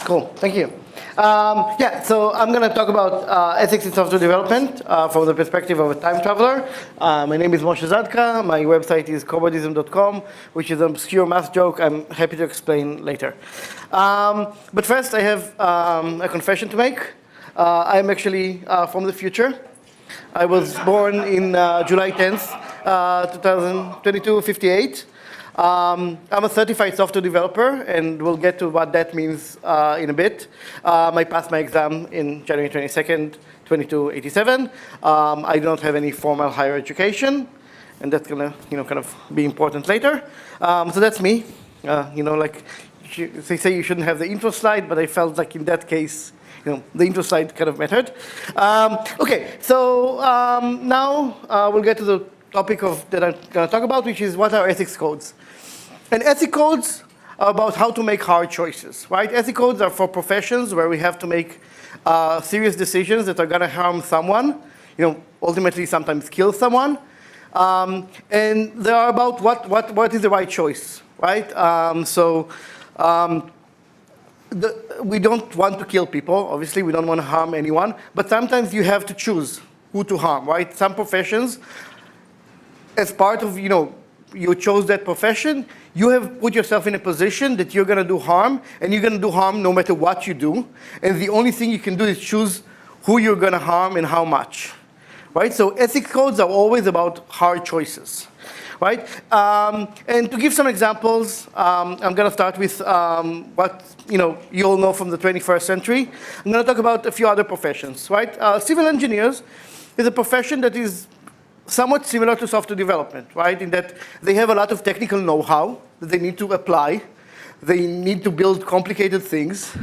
Cool, thank you. Yeah, so I'm going to talk about ethics in software development from the perspective of a time traveler. My name is Moshe Zadka. My website is cobadism.com, which is an obscure math joke I'm happy to explain later. But first, I have a confession to make. I'm actually from the future. I was born in July 10th, 2022, 58. I'm a certified software developer, and we'll get to what that means in a bit. I passed my exam in January 22nd, 2287. I don't have any formal higher education, and that's gonna, kind of be important later. So that's me. Like they say, you shouldn't have the intro slide, but I felt like in that case, the intro slide kind of mattered. Okay, so now we'll get to the topic that I'm going to talk about, which is what are ethics codes. And ethics codes are about how to make hard choices, right? Ethics codes are for professions where we have to make serious decisions that are going to harm someone, ultimately sometimes kill someone. And they are about what is the right choice, right? We don't want to kill people. Obviously, we don't want to harm anyone. But sometimes you have to choose who to harm, right? Some professions, as part of, you chose that profession, you have put yourself in a position that you're going to do harm, and you're going to do harm no matter what you do. And the only thing you can do is choose who you're going to harm and how much, right? So ethics codes are always about hard choices, right? And to give some examples, I'm going to start with what you all know from the 21st century. I'm going to talk about a few other professions, right? Civil engineers is a profession that is somewhat similar to software development, right? In that they have a lot of technical know-how that they need to apply. They need to build complicated things.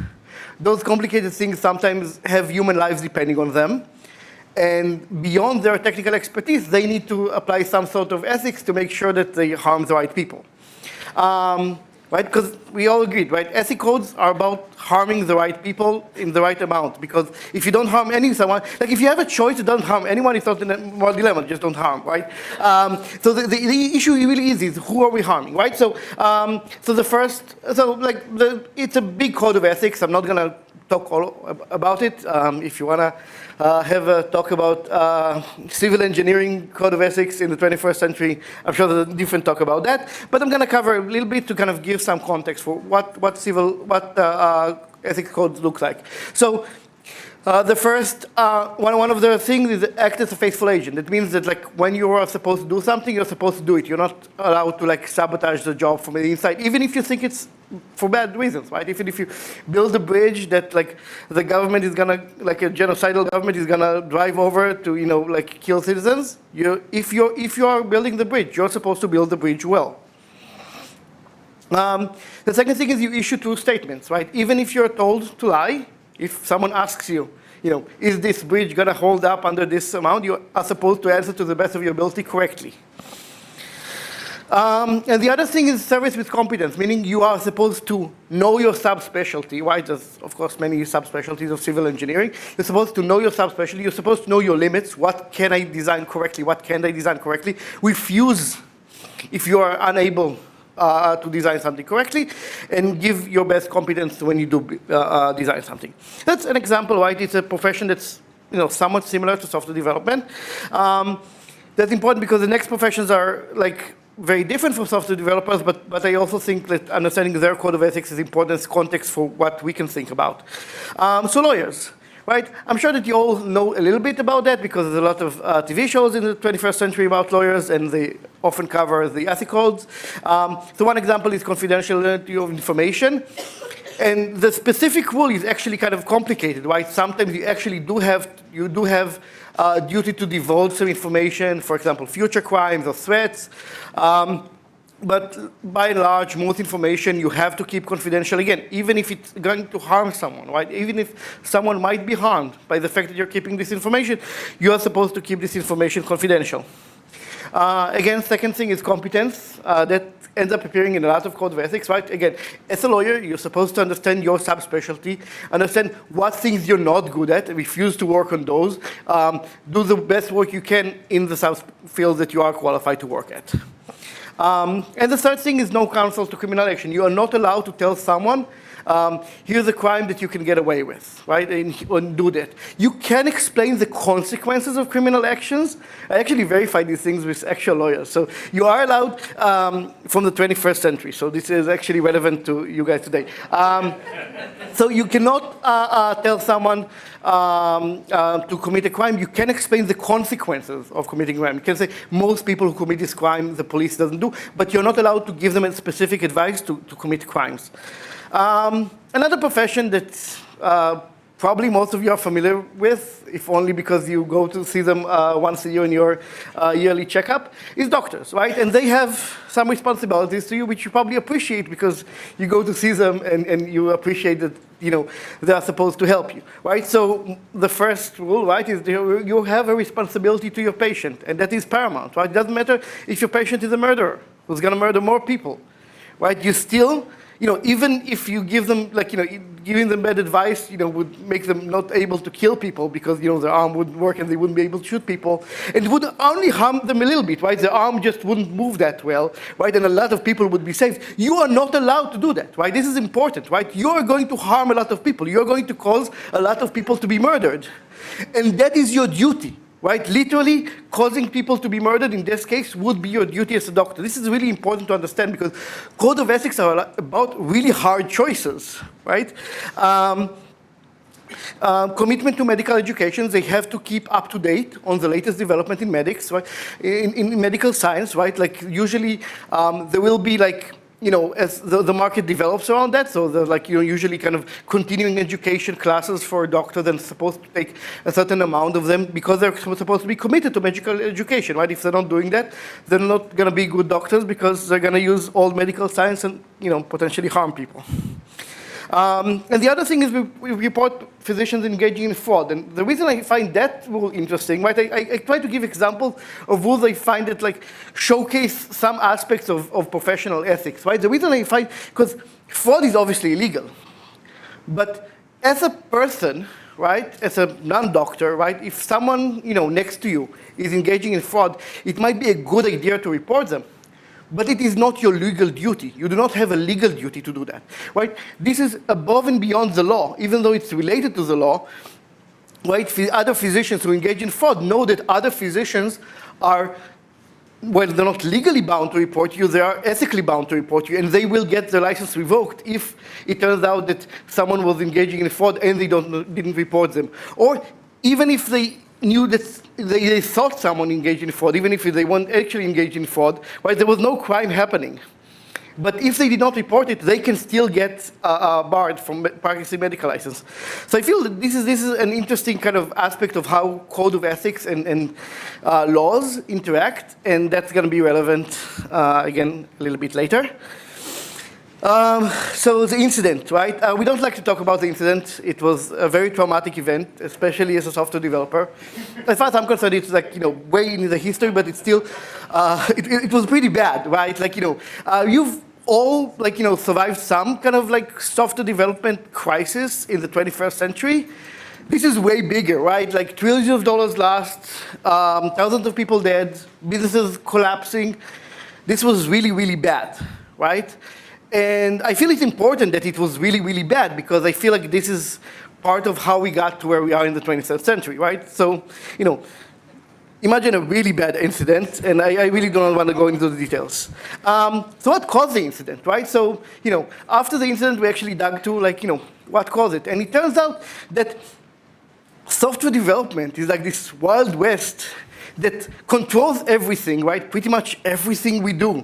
Those complicated things sometimes have human lives depending on them. And beyond their technical expertise, they need to apply some sort of ethics to make sure that they harm the right people. Right? Because we all agreed, right? Ethics codes are about harming the right people in the right amount. Because if you don't harm someone, like if you have a choice to don't harm anyone, it's not a moral dilemma, just don't harm, right? So the issue really is who are we harming, right? So it's a big code of ethics. I'm not gonna talk all about it. If you wanna have a talk about civil engineering code of ethics in the 21st century, I'm sure there's a different talk about that. But I'm going to cover a little bit to kind of give some context for what ethics codes look like. So the first, one of the things is act as a faithful agent. That means that when you are supposed to do something, you're supposed to do it. You're not allowed to sabotage the job from the inside, even if you think it's for bad reasons, right? Even if you build a bridge that the government is gonna, a genocidal government is gonna drive over to kill citizens, if you are building the bridge, you're supposed to build the bridge well. The second thing is you issue true statements, right? Even if you're told to lie, if someone asks you, is this bridge gonna hold up under this amount, you are supposed to answer to the best of your ability correctly. And the other thing is service with competence, meaning you are supposed to know your subspecialty, right? There's, of course, many subspecialties of civil engineering. You're supposed to know your subspecialty. You're supposed to know your limits. What can I design correctly? What can't I design correctly? Refuse if you are unable to design something correctly, and give your best competence when you do design something. That's an example, right? It's a profession that's somewhat similar to software development. That's important because the next professions are very different from software developers, but I also think that understanding their code of ethics is important as context for what we can think about. So lawyers, right? I'm sure that you all know a little bit about that because there's a lot of TV shows in the 21st century about lawyers, and they often cover the ethics codes. So one example is confidentiality of information. And the specific rule is actually kind of complicated, right? Sometimes you actually do have a duty to divulge some information, for example, future crimes or threats. But by and large, most information you have to keep confidential, again, even if it's going to harm someone, right? Even if someone might be harmed by the fact that you're keeping this information, you are supposed to keep this information confidential. Again, second thing is competence. That ends up appearing in a lot of code of ethics, right? Again, as a lawyer, you're supposed to understand your subspecialty, understand what things you're not good at, refuse to work on those, do the best work you can in the subfields that you are qualified to work at. And the third thing is no counsel to criminal action. You are not allowed to tell someone here's a crime that you can get away with, right? And do that. You can explain the consequences of criminal actions. I actually verified these things with actual lawyers. So you are allowed from the 21st century. So this is actually relevant to you guys today. So you cannot tell someone to commit a crime. You can explain the consequences of committing a crime. You can say most people who commit this crime, the police doesn't do, but you're not allowed to give them a specific advice to commit crimes. Another profession that probably most of you are familiar with, if only because you go to see them once a year in your yearly checkup, is doctors, right? And they have some responsibilities to you, which you probably appreciate because you go to see them and you appreciate that, they are supposed to help you, right? So the first rule, right, is you have a responsibility to your patient, and that is paramount, right? It doesn't matter if your patient is a murderer who's going to murder more people, right? You still, even if you give them, giving them bad advice, would make them not able to kill people because, their arm wouldn't work and they wouldn't be able to shoot people. And it would only harm them a little bit, right? The arm just wouldn't move that well, right? And a lot of people would be saved. You are not allowed to do that, right? This is important, right? You are going to harm a lot of people. You're going to cause a lot of people to be murdered. And that is your duty. Right? Literally, causing people to be murdered in this case would be your duty as a doctor. This is really important to understand because code of ethics are about really hard choices, right? Commitment to medical education, they have to keep up to date on the latest development in medics, right? In medical science, right? Like usually there will be as the market develops around that, so there's usually kind of continuing education classes for doctors and supposed to take a certain amount of them because they're supposed to be committed to medical education, right? If they're not doing that, they're not going to be good doctors because they're going to use old medical science and, potentially harm people. And the other thing is we report physicians engaging in fraud. And the reason I find that rule interesting, right, I try to give examples of rules I find that showcase some aspects of professional ethics, right? The reason I find, because fraud is obviously illegal. But as a person, right, as a non-doctor, right, if someone, next to you is engaging in fraud, it might be a good idea to report them. But it is not your legal duty. You do not have a legal duty to do that, right? This is above and beyond the law, even though it's related to the law, right? Other physicians who engage in fraud know that other physicians are, well, they're not legally bound to report you, they are ethically bound to report you, and they will get their license revoked if it turns out that someone was engaging in fraud and they didn't report them. Or even if they knew that they thought someone engaged in fraud, even if they weren't actually engaged in fraud, right? There was no crime happening. But if they did not report it, they can still get barred from practicing medical license. So I feel that this is an interesting kind of aspect of how code of ethics and laws interact, and that's going to be relevant, again, a little bit later. So the incident, right? We don't like to talk about the incident. It was a very traumatic event, especially as a software developer. As far as I'm concerned, it's way in the history, but it's still, it was pretty bad, right? You've all, survived some kind of software development crisis in the 21st century. This is way bigger, right? Trillions of dollars lost, thousands of people dead, businesses collapsing. This was really, really bad, right? And I feel it's important that it was really, really bad because I feel like this is part of how we got to where we are in the 21st century, right? So, imagine a really bad incident, and I really don't want to go into the details. So what caused the incident, right? So, after the incident, we actually dug to, what caused it? And it turns out that software development is like this wild west that controls everything, right? Pretty much everything we do,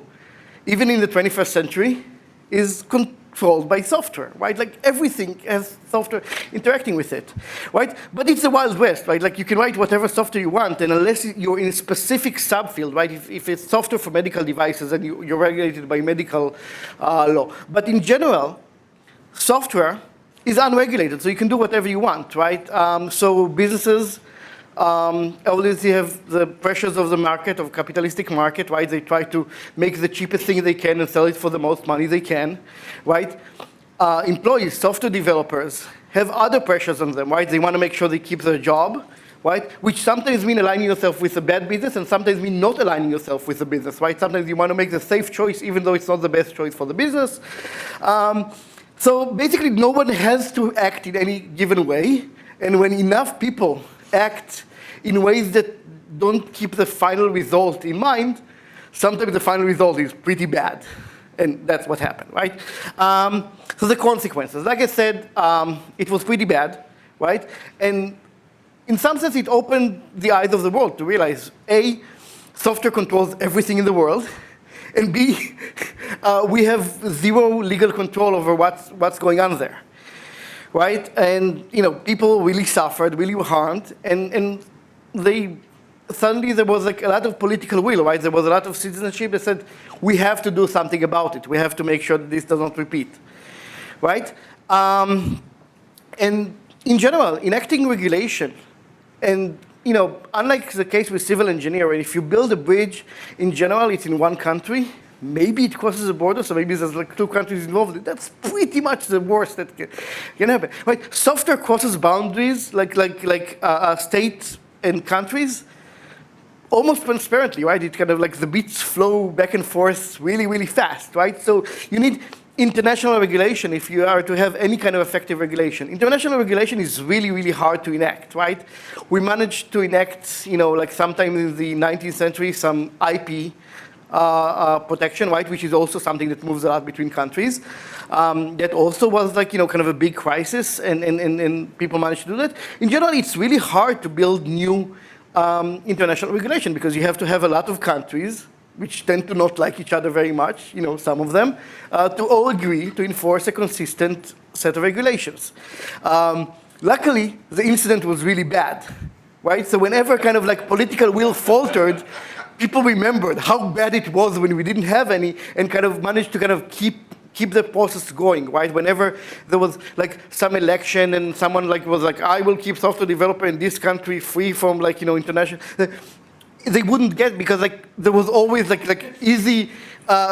even in the 21st century, is controlled by software, right? Everything has software interacting with it, right? But it's a wild west, right? You can write whatever software you want, and unless you're in a specific subfield, right? If it's software for medical devices, then you're regulated by medical law. But in general, software is unregulated, so you can do whatever you want, right? So businesses obviously have the pressures of the market, of capitalistic market, right? They try to make the cheapest thing they can and sell it for the most money they can, right? Employees, software developers, have other pressures on them, right? They want to make sure they keep their job, right? Which sometimes mean aligning yourself with a bad business and sometimes mean not aligning yourself with the business, right? Sometimes you want to make the safe choice even though it's not the best choice for the business. So basically, no one has to act in any given way, and when enough people act in ways that don't keep the final result in mind, sometimes the final result is pretty bad. And that's what happened, right? So the consequences, like I said, it was pretty bad, right? And in some sense, it opened the eyes of the world to realize, A, software controls everything in the world, and B, we have zero legal control over what's going on there, right? And people really suffered, really were harmed, and suddenly there was like a lot of political will, right? There was a lot of citizenship that said, we have to do something about it. We have to make sure that this does not repeat, right? And in general, enacting regulation, and unlike the case with civil engineering, if you build a bridge, in general, it's in one country. Maybe it crosses a border, so maybe there's like 2 countries involved. That's pretty much the worst that can happen, right? Software crosses boundaries like states and countries almost transparently, right? It kind of like the bits flow back and forth really, really fast, right? So you need international regulation if you are to have any kind of effective regulation. International regulation is really, really hard to enact, right? We managed to enact, like sometime in the 19th century, some IP protection, right? Which is also something that moves a lot between countries. That also was like, kind of a big crisis, and people managed to do that. In general, it's really hard to build new international regulation because you have to have a lot of countries which tend to not like each other very much, some of them, to all agree to enforce a consistent set of regulations. Luckily, the incident was really bad, right? So whenever kind of like political will faltered, people remembered how bad it was when we didn't have any, and kind of managed to kind of keep the process going, right? Whenever there was like some election and someone was like, I will keep software developer in this country free from international, they wouldn't get, because there was always like easy,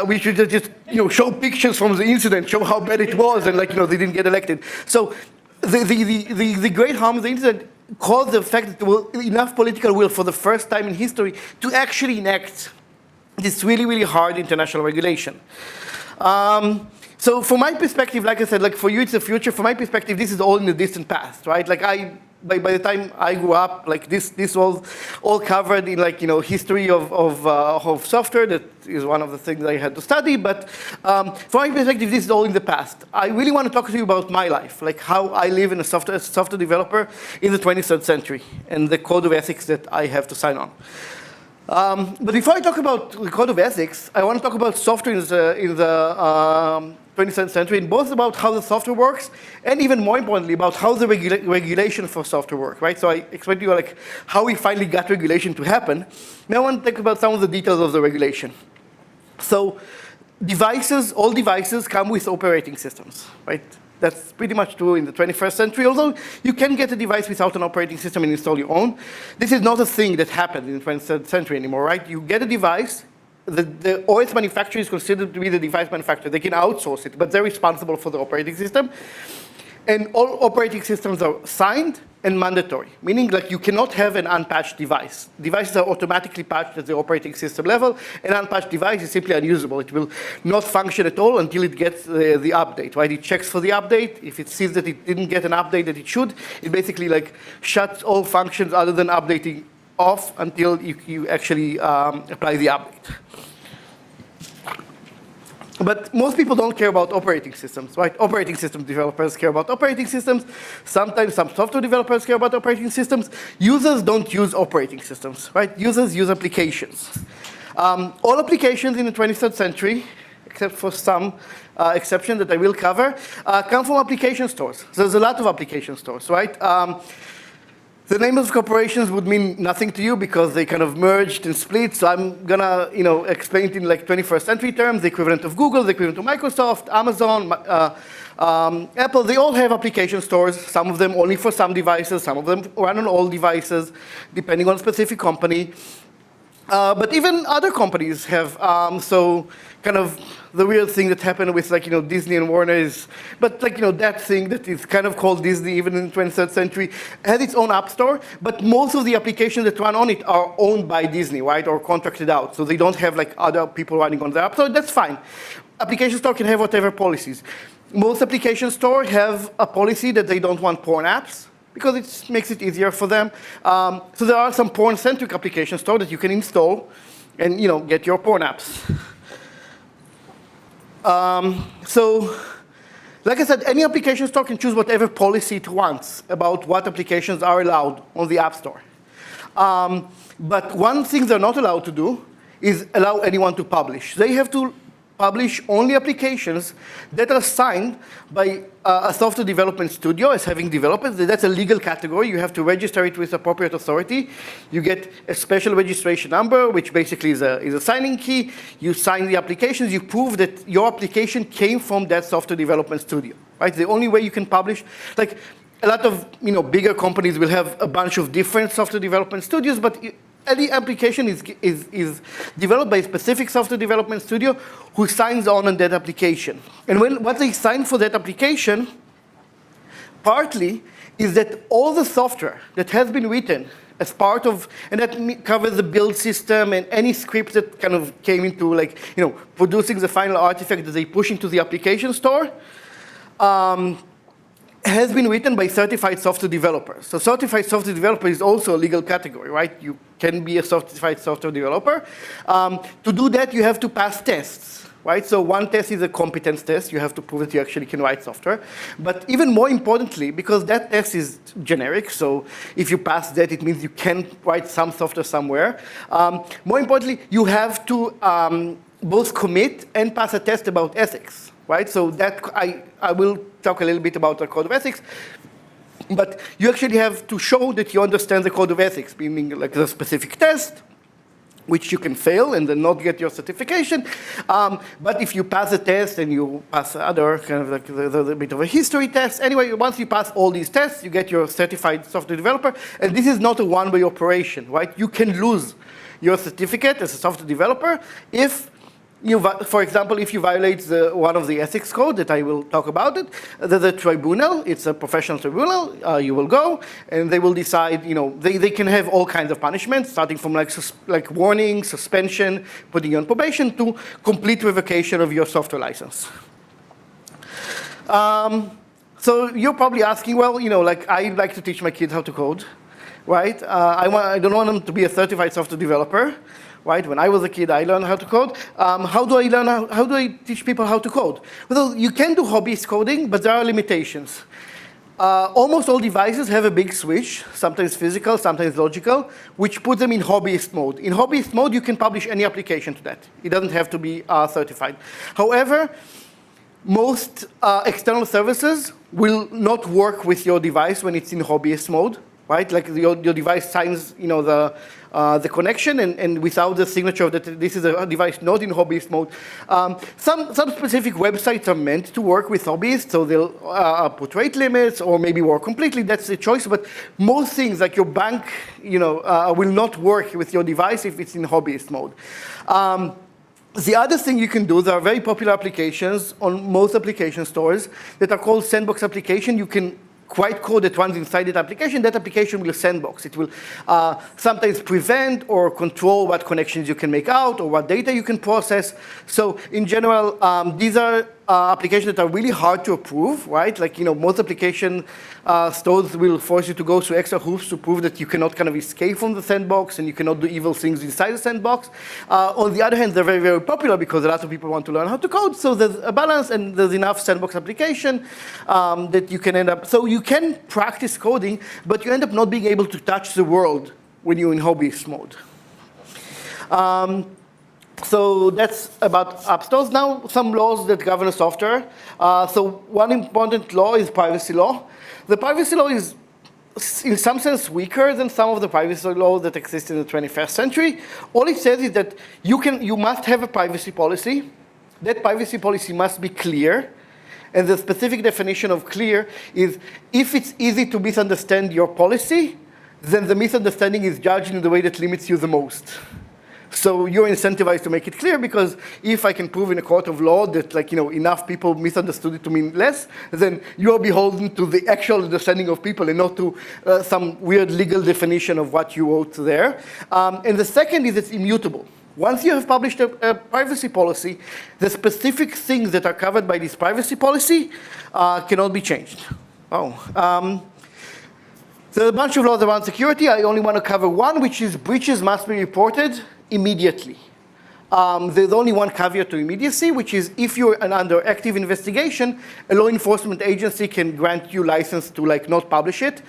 we should just show pictures from the incident, show how bad it was, and they didn't get elected. So the great harm of the incident caused the fact that there was enough political will for the first time in history to actually enact this really, really hard international regulation. So from my perspective, like I said, like for you it's the future. From my perspective, this is all in the distant past, right? Like by the time I grew up, like this was all covered in history of software. That is one of the things I had to study. But from my perspective, this is all in the past. I really want to talk to you about my life, like how I live as a software developer in the 23rd century, and the code of ethics that I have to sign on. But before I talk about the code of ethics, I want to talk about software in the 20th century, and both about how the software works, and even more importantly, about how the regulation for software works, right? So I explained to you how we finally got regulation to happen. Now I want to talk about some of the details of the regulation. So all devices come with operating systems, right? That's pretty much true in the 21st century, although you can get a device without an operating system and install your own. This is not a thing that happened in the 20th century anymore, right? You get a device, the OS manufacturer is considered to be the device manufacturer. They can outsource it, but they're responsible for the operating system. And all operating systems are signed and mandatory, meaning you cannot have an unpatched device. Devices are automatically patched at the operating system level. An unpatched device is simply unusable. It will not function at all until it gets the update, right? It checks for the update. If it sees that it didn't get an update that it should, it basically shuts all functions other than updating off until you actually apply the update. But most people don't care about operating systems, right? Operating system developers care about operating systems. Sometimes some software developers care about operating systems. Users don't use operating systems, right? Users use applications. All applications in the 23rd century, except for some exceptions that I will cover, come from application stores. So there's a lot of application stores, right? The name of corporations would mean nothing to you because they kind of merged and split. So I'm gonna, explain it in 21st century terms. The equivalent of Google, the equivalent of Microsoft, Amazon, Apple. They all have application stores. Some of them only for some devices. Some of them run on all devices, depending on a specific company. But even other companies have. So kind of the weird thing that happened with Disney and Warner is, but that thing that is kind of called Disney even in the 23rd century has its own app store, but most of the applications that run on it are owned by Disney, right, or contracted out. So they don't have other people running on the app store. That's fine. Application store can have whatever policies. Most application stores have a policy that they don't want porn apps because it makes it easier for them. So there are some porn-centric application stores that you can install and get your porn apps. So, like I said, any application store can choose whatever policy it wants about what applications are allowed on the App Store. But one thing they're not allowed to do is allow anyone to publish. They have to publish only applications that are signed by a software development studio as having developers. That's a legal category. You have to register it with appropriate authority. You get a special registration number, which basically is a signing key. You sign the applications. You prove that your application came from that software development studio, right? The only way you can publish, like a lot of bigger companies will have a bunch of different software development studios, but any application is developed by a specific software development studio who signs on that application. And what they sign for that application, partly, is that all the software that has been written as part of, and that covers the build system and any script that kind of came into producing the final artifact that they push into the application store, has been written by certified software developers. So certified software developer is also a legal category, right? You can be a certified software developer. To do that, you have to pass tests, right? So one test is a competence test. You have to prove that you actually can write software. But even more importantly, because that test is generic, so if you pass that, it means you can write some software somewhere. More importantly, you have to both commit and pass a test about ethics, right? So that I will talk a little bit about the code of ethics, but you actually have to show that you understand the code of ethics, meaning like the specific test, which you can fail and then not get your certification. But if you pass a test and you pass other kind of like the bit of a history test, anyway, once you pass all these tests, you get your certified software developer. And this is not a one-way operation, right? You can lose your certificate as a software developer if for example, if you violate one of the ethics code that I will talk about it, there's a tribunal, it's a professional tribunal, you will go, and they will decide, they can have all kinds of punishments, starting from like warning, suspension, putting you on probation, to complete revocation of your software license. So you're probably asking, well, I like to teach my kids how to code, right? I don't want them to be a certified software developer. Right? When I was a kid, I learned how to code. How do I teach people how to code? Well, you can do hobbyist coding, but there are limitations. Almost all devices have a big switch, sometimes physical, sometimes logical, which puts them in hobbyist mode. In hobbyist mode, you can publish any application to that. It doesn't have to be certified. However, most external services will not work with your device when it's in hobbyist mode. Right, like your device signs, the connection, and without the signature that this is a device not in hobbyist mode. Some specific websites are meant to work with hobbyists, so they'll put rate limits or maybe work completely. That's the choice. But most things, like your bank, will not work with your device if it's in hobbyist mode. The other thing you can do, there are very popular applications on most application stores that are called sandbox application. You can write code that runs inside that application will sandbox. It will sometimes prevent or control what connections you can make out or what data you can process. So in general, these are applications that are really hard to approve, right? Like, most application stores will force you to go through extra hoops to prove that you cannot kind of escape from the sandbox and you cannot do evil things inside the sandbox. On the other hand, they're very, very popular because a lot of people want to learn how to code. So there's a balance and there's enough sandbox application that you can end up. So you can practice coding, but you end up not being able to touch the world when you're in hobbyist mode. So that's about app stores. Now, some laws that govern software. So one important law is privacy law. The privacy law is, in some sense, weaker than some of the privacy laws that exist in the 21st century. All it says is that you must have a privacy policy. That privacy policy must be clear. And the specific definition of clear is if it's easy to misunderstand your policy, then the misunderstanding is judged in the way that limits you the most. So you're incentivized to make it clear, because if I can prove in a court of law that enough people misunderstood it to mean less, then you're beholden to the actual understanding of people and not to some weird legal definition of what you wrote there. And the second is it's immutable. Once you have published a privacy policy, the specific things that are covered by this privacy policy cannot be changed. There's a bunch of laws around security. I only want to cover one, which is breaches must be reported immediately. There's only one caveat to immediacy, which is if you're under active investigation, a law enforcement agency can grant you license to not publish it.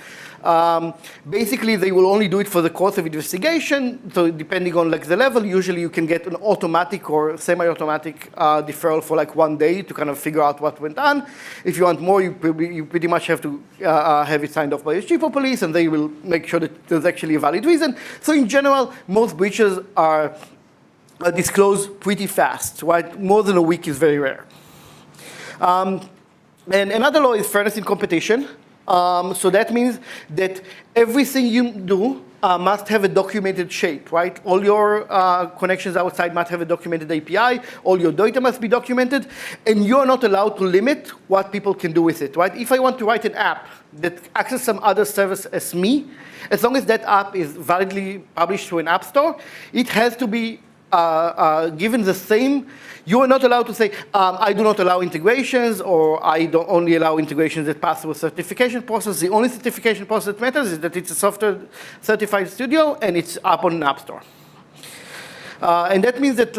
Basically, they will only do it for the course of investigation. So depending on the level, usually you can get an automatic or semi-automatic deferral for 1 day to kind of figure out what went on. If you want more, you pretty much have to have it signed off by the chief of police, and they will make sure that there's actually a valid reason. So in general, most breaches are disclosed pretty fast, right? More than a week is very rare. And another law is fairness in competition. So that means that everything you do must have a documented shape, right? All your connections outside must have a documented API. All your data must be documented. And you're not allowed to limit what people can do with it, right? If I want to write an app that accesses some other service as me, as long as that app is validly published through an app store, it has to be given the same. You are not allowed to say, I do not allow integrations, or I don't only allow integrations that pass through a certification process. The only certification process that matters is that it's a software certified studio and it's up on an app store. And that means that,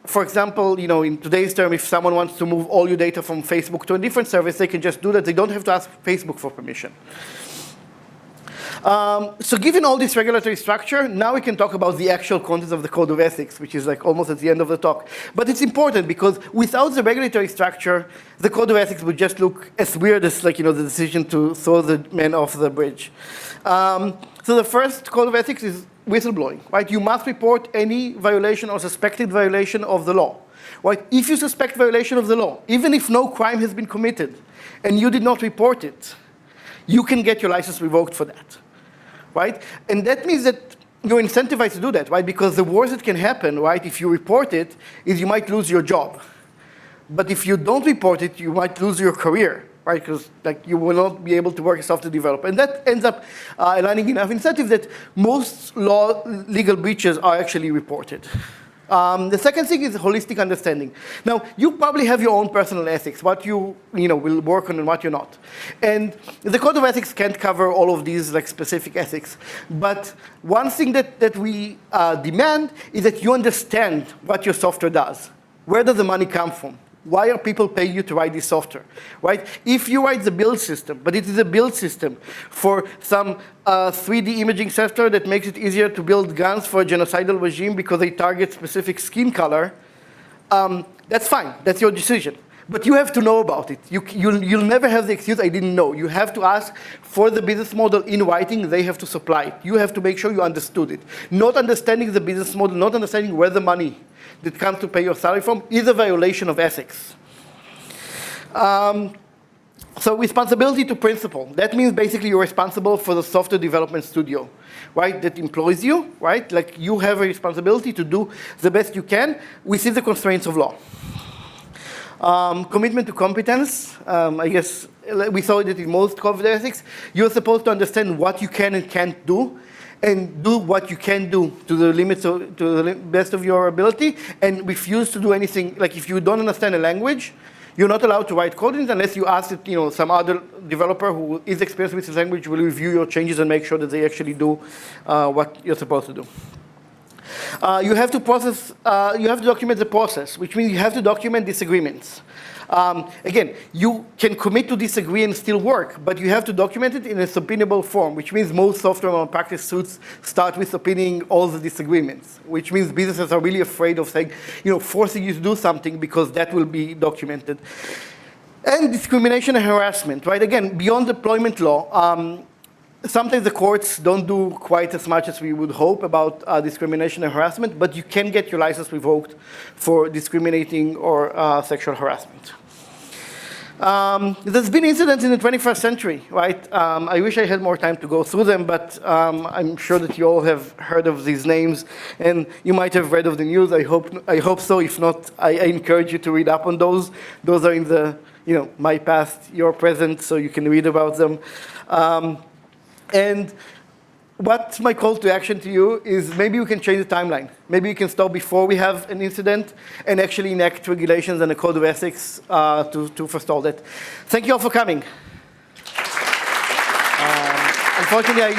for example, in today's term, if someone wants to move all your data from Facebook to a different service, they can just do that. They don't have to ask Facebook for permission. So given all this regulatory structure, now we can talk about the actual content of the code of ethics, which is almost at the end of the talk. But it's important because without the regulatory structure, the code of ethics would just look as weird as the decision to throw the man off the bridge. So the first code of ethics is whistleblowing, right? You must report any violation or suspected violation of the law, right? If you suspect violation of the law, even if no crime has been committed and you did not report it, you can get your license revoked for that. Right? And that means that you're incentivized to do that, right? Because the worst that can happen, right, if you report it, is you might lose your job. But if you don't report it, you might lose your career, right? Because you will not be able to work as a software developer. And that ends up aligning enough incentive that most legal breaches are actually reported. The second thing is holistic understanding. Now, you probably have your own personal ethics, what you will work on and what you're not. And the code of ethics can't cover all of these specific ethics. But one thing that we demand is that you understand what your software does. Where does the money come from? Why are people paying you to write this software, right? If you write the build system, but it is a build system for some 3D imaging software that makes it easier to build guns for a genocidal regime because they target specific skin color, that's fine. That's your decision. But you have to know about it. You'll never have the excuse, I didn't know. You have to ask for the business model in writing. They have to supply it. You have to make sure you understood it. Not understanding the business model, not understanding where the money that comes to pay your salary from is a violation of ethics. So responsibility to principal. That means basically you're responsible for the software development studio, right, that employs you, right? You have a responsibility to do the best you can within the constraints of law. Commitment to competence. I guess we saw it in most code of ethics. You're supposed to understand what you can and can't do, and do what you can do to the limits to the best of your ability, and refuse to do anything. If you don't understand a language, you're not allowed to write code in it unless you ask that some other developer who is experienced with this language will review your changes and make sure that they actually do what you're supposed to do. You have to document the process, which means you have to document disagreements. Again, you can commit to disagree and still work, but you have to document it in a subpoenable form, which means most software malpractice suits start with subpoenaing all the disagreements, which means businesses are really afraid of saying, forcing you to do something because that will be documented. And discrimination and harassment, right? Again, beyond employment law, sometimes the courts don't do quite as much as we would hope about discrimination and harassment, but you can get your license revoked for discriminating or sexual harassment. There's been incidents in the 21st century, right? I wish I had more time to go through them, but I'm sure that you all have heard of these names, and you might have read of the news. I hope so. If not, I encourage you to read up on those. Those are in the, my past, your present, so you can read about them. And what's my call to action to you is maybe we can change the timeline. Maybe we can start before we have an incident and actually enact regulations and a code of ethics to forestall that. Thank you all for coming. Unfortunately,